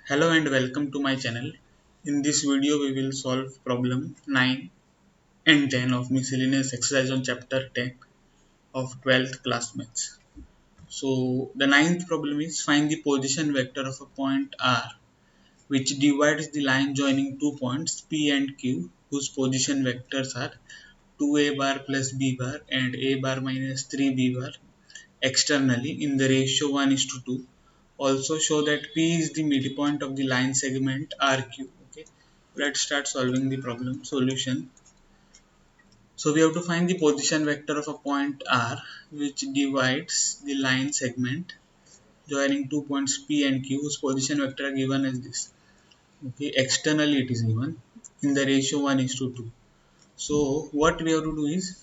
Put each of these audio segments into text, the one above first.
Hello and welcome to my channel. In this video we will solve problem 9 and 10 of miscellaneous exercise on chapter 10 of 12th class maths. So the ninth problem is find the position vector of a point R which divides the line joining two points P and Q whose position vectors are 2a bar plus b bar and a bar minus 3b bar externally in the ratio 1 is to 2. Also show that P is the midpoint of the line segment RQ. Okay, let's start solving the problem. Solution. So we have to find the position vector of a point R which divides the line segment joining two points P and Q whose position vector are given as this. Okay, externally it is given in the ratio 1 is to 2. So what we have to do is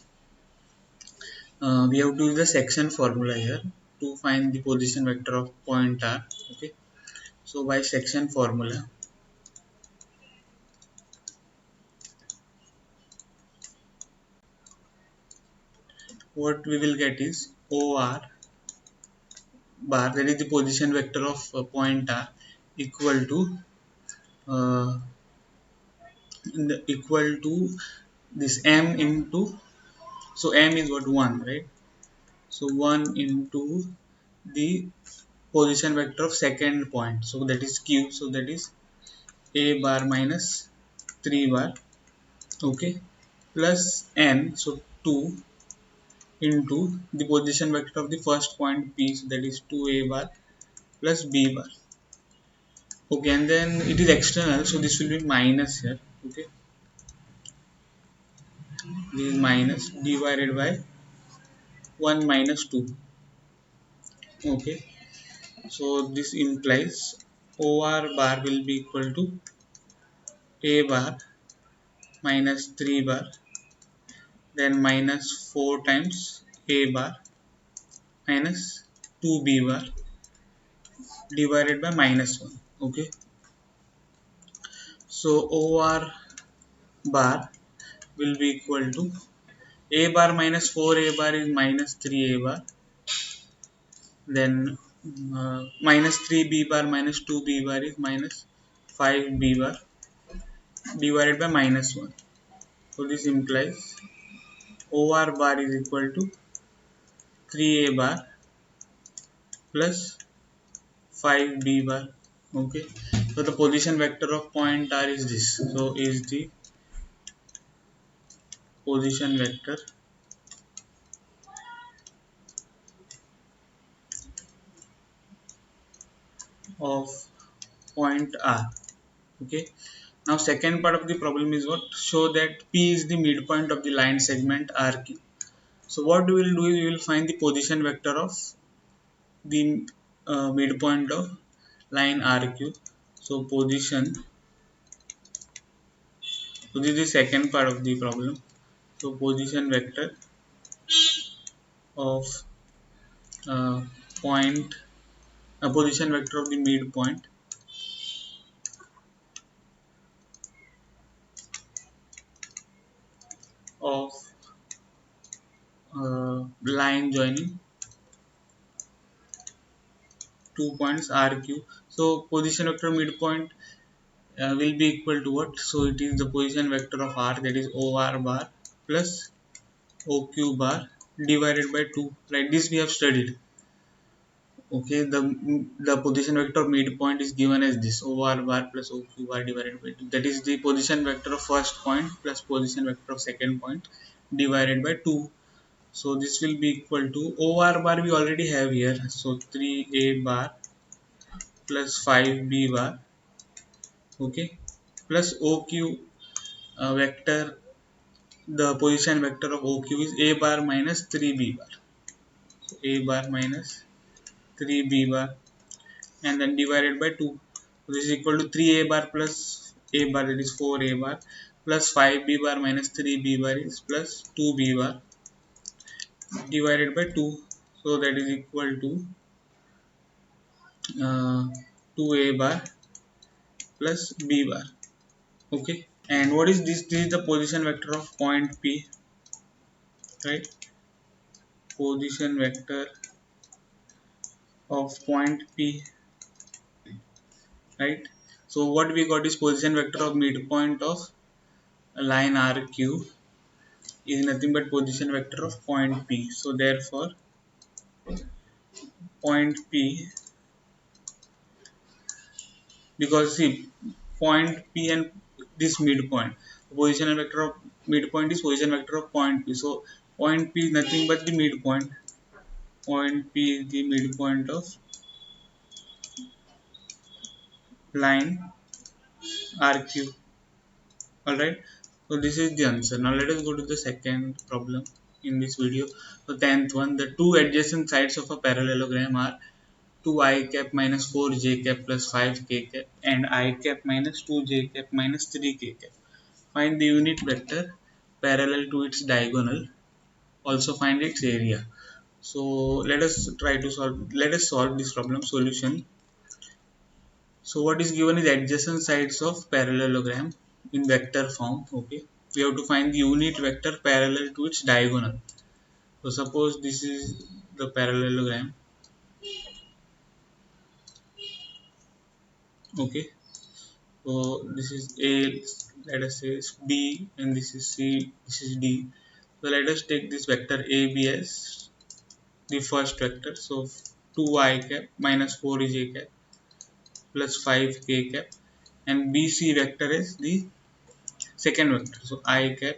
we have to use the section formula here to find the position vector of point R. Okay, so by section formula, what we will get is OR bar, that is the position vector of point R, equal to uh, this M into, so M is what, 1, right? So 1 into the position vector of second point, so that is Q, so that is A bar minus 3 bar, okay, plus N, so 2 into the position vector of the first point P, so that is 2A bar plus B bar. Okay, and then it is external, so this will be minus here. Okay, this is minus divided by 1 minus 2. Okay, so this implies OR bar will be equal to A bar minus 3 bar, then minus 4 times A bar minus 2B bar divided by minus 1. Okay, so OR bar will be equal to A bar minus 4A bar is minus 3A bar, then minus 3B bar minus 2B bar is minus 5B bar divided by minus 1. So this implies OR bar is equal to 3A bar plus 5B bar. Okay, so the position vector of point R is this. So is the position vector of point R. Okay, now second part of the problem is what? Show that P is the midpoint of the line segment RQ. So what we will do is we will find the position vector of the midpoint of line RQ. So position, so this is the second part of the problem. So position vector of uh, point, position vector of the midpoint of line joining two points RQ. So position vector midpoint will be equal to what? So it is the position vector of R, that is OR bar plus OQ bar divided by 2. Like this we have studied. Okay, the position vector of midpoint is given as this OR bar plus OQ bar divided by 2. That is the position vector of first point plus position vector of second point divided by 2. So this will be equal to OR bar we already have here. So 3A bar plus 5B bar, okay, plus OQ vector, the position vector of OQ is A bar minus 3B bar. So A bar minus 3B bar and then divided by 2. So this is equal to 3A bar plus A bar, that is 4A bar, plus 5B bar minus 3B bar is plus 2B bar divided by 2. So that is equal to 2A bar plus B bar. Okay, and what is this? This is the position vector of point P, right? Position vector of point P right? So what we got is position vector of midpoint of line RQ is nothing but position vector of point P. So therefore point P, because see point P and this midpoint, position vector of midpoint is position vector of point P. So point P is nothing but the midpoint. Point P is the midpoint of line RQ. Alright. So this is the answer. Now let us go to the second problem in this video. The 10th one. The two adjacent sides of a parallelogram are 2 I cap minus 4 j cap plus 5 k cap and I cap minus 2 j cap minus 3 k cap. Find the unit vector parallel to its diagonal. Also find its area. So let us solve this problem. Solution. So what is given is adjacent sides of parallelogram in vector form. Okay, we have to find the unit vector parallel to its diagonal. So suppose this is the parallelogram. Okay, so this is A, let us say is B, and this is C, this is D. So let us take this vector AB as the first vector. So 2 I cap minus 4 j cap plus 5 k cap, and BC vector is the second vector. So I cap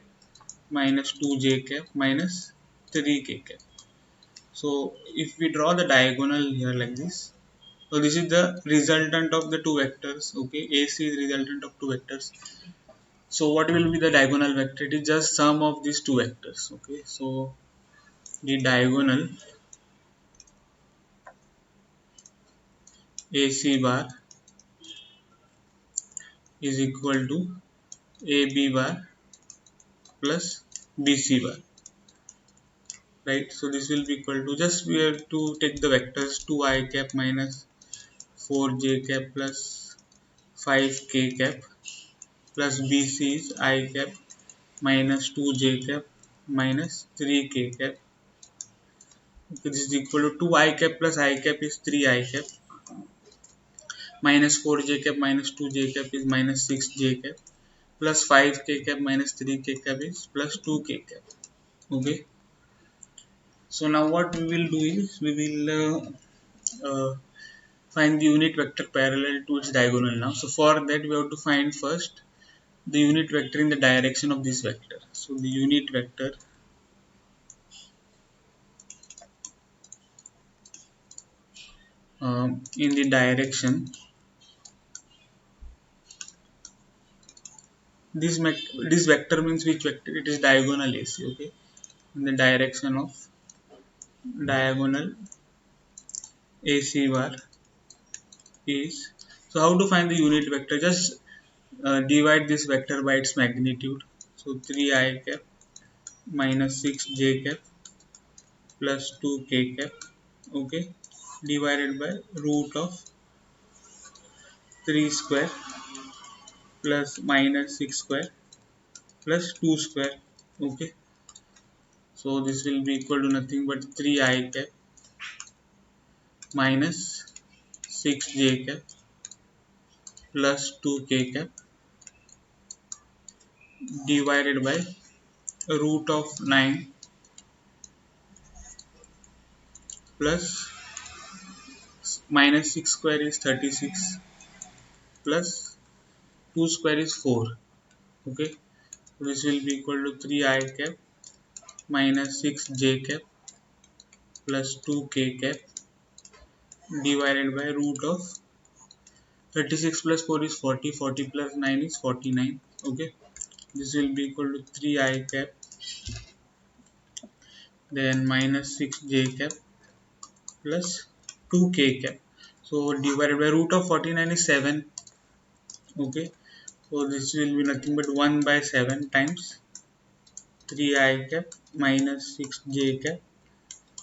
minus 2 j cap minus 3 k cap. So if we draw the diagonal here like this, so this is the resultant of the two vectors. Okay, AC is resultant of two vectors. So what will be the diagonal vector? It is just sum of these two vectors. Okay, so the diagonal AC bar is equal to AB bar plus BC bar. Right, so this will be equal to, just we have to take the vectors 2 I cap minus 4 j cap plus 5 k cap plus BC is I cap minus 2 j cap minus 3 k cap. Okay, this is equal to 2 I cap plus I cap is 3 I cap minus 4 j cap minus 2 j cap is minus 6 j cap plus 5 k cap minus 3 k cap is plus 2 k cap. Okay, so now what we will do is we will find the unit vector parallel to its diagonal now. So for that we have to find first the unit vector in the direction of this vector. So the unit vector in the direction, this vector means which vector? It is diagonal AC. Okay, in the direction of diagonal AC bar is, so how to find the unit vector? Just divide this vector by its magnitude. So 3 I cap minus 6 j cap plus 2 k cap. Okay, divided by root of 3 square plus minus 6 square plus 2 square. Okay, so this will be equal to nothing but 3 I cap minus 6 j cap plus 2 k cap divided by root of 9 plus minus 6 square is 36 plus 2 square is 4. Okay, so this will be equal to 3 I cap minus 6 j cap plus 2 k cap divided by root of 36 plus 4 is 40, 40 plus 9 is 49. Okay, this will be equal to 3 I cap then minus 6 j cap plus 2 k cap. So divided by root of 49 is 7. Okay, so this will be nothing but 1 by 7 times 3 I cap minus 6 j cap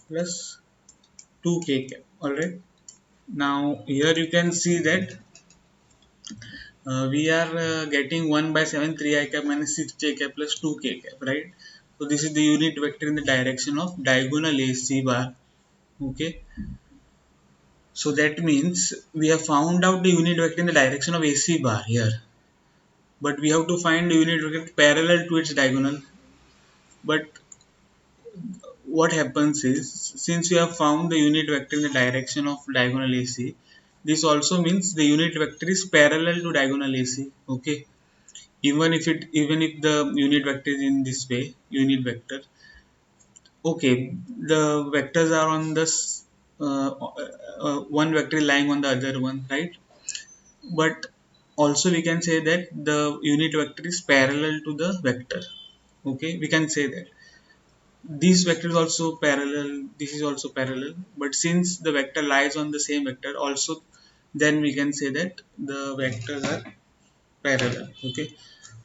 plus 2 k cap. Alright, now here you can see that we are getting 1 by 7 3 I cap minus 6 j cap plus 2 k cap, right? So this is the unit vector in the direction of diagonal AC bar. Okay, So that means we have found out the unit vector in the direction of AC bar here, but we have to find the unit vector parallel to its diagonal. But what happens is, since we have found the unit vector in the direction of diagonal AC, this also means the unit vector is parallel to diagonal AC. Okay, even if the unit vector is in this way, unit vector. Okay, the vectors are on this one vector is lying on the other one, right? But also we can say that the unit vector is parallel to the vector. Okay, we can say that this vector is also parallel, this is also parallel, but since the vector lies on the same vector also, then we can say that the vectors are parallel. Okay,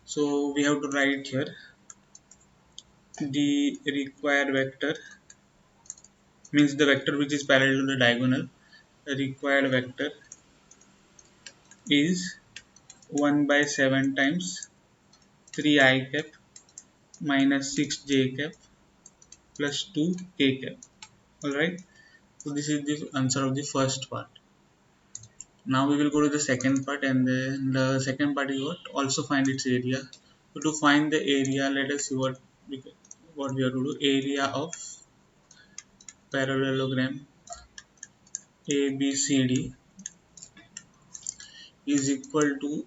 so we have to write here the required vector means the vector which is parallel to the diagonal. The required vector is 1 by 7 times 3 I cap minus 6 j cap plus 2 k cap. Alright, so this is the answer of the first part. Now we will go to the second part, and then the second part is what? Also find its area. So to find the area, let us see what we have to do. Area of parallelogram ABCD is equal to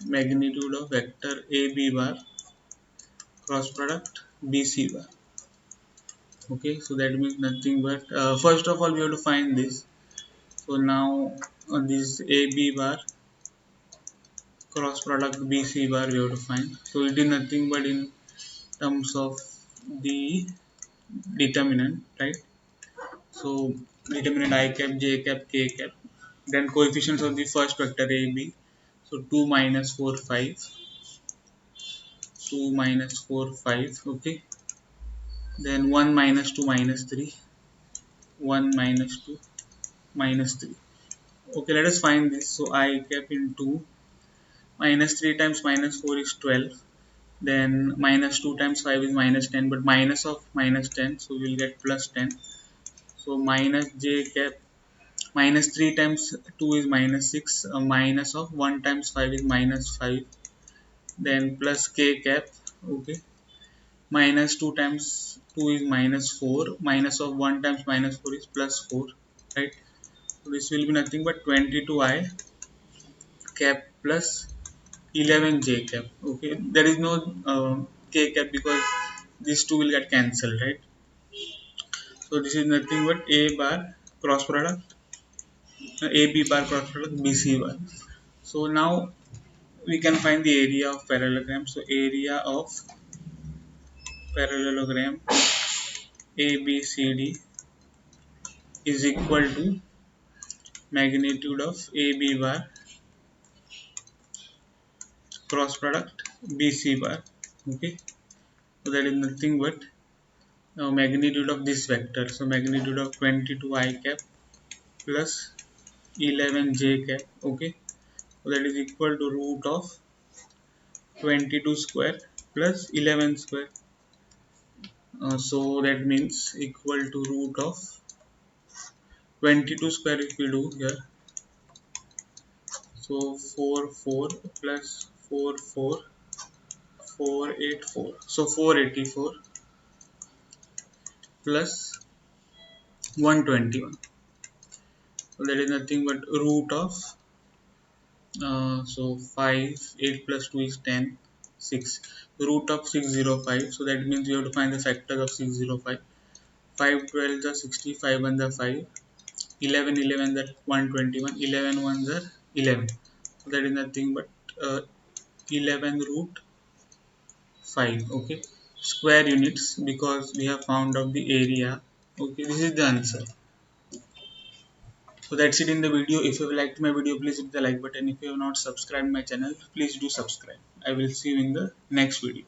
magnitude of vector AB bar cross product BC bar. Okay, so that means nothing but first of all we have to find this. So now this AB bar cross product BC bar we have to find. So it is nothing but in terms of the determinant, right? So determinant I cap, J cap, K cap, then coefficients of the first vector AB. So 2 minus 4 5, 2 minus 4 5, okay, then 1 minus 2 minus 3, 1 minus 2 minus 3. Okay, let us find this. So I cap into minus 3 times minus 4 is 12, then minus 2 times 5 is minus 10, but minus of minus 10, so we will get plus 10. So minus j cap, minus 3 times 2 is minus 6, minus of 1 times 5 is minus 5, then plus k cap, okay, minus 2 times 2 is minus 4, minus of 1 times minus 4 is plus 4, right? So this will be nothing but 22i cap plus 11 j cap. Okay, there is no k cap because these two will get cancelled, right? So this is nothing but a bar cross product ab bar cross product bc bar. So now we can find the area of parallelogram. So area of parallelogram abcd is equal to magnitude of ab bar cross product bc bar. Okay, so that is nothing but magnitude of this vector. So magnitude of 22 I cap plus 11 j cap. Okay, so that is equal to root of 22 square plus 11 square. So that means equal to root of 22 square if we do here. So 4 4 plus 4 4 484. So 484 plus 121. So that is nothing but root of so 5 8 plus 2 is 10 6 root of 605. So that means we have to find the factors of 605. 5 12 are 60, 5 1 are 5, 11 11 are 121, 11 1s are 11. So that is nothing but 11 root 5. Okay, square units because we have found out the area. Okay, this is the answer. So that's it in the video. If you have liked my video, please hit the like button. If you have not subscribed my channel, please do subscribe. I will see you in the next video.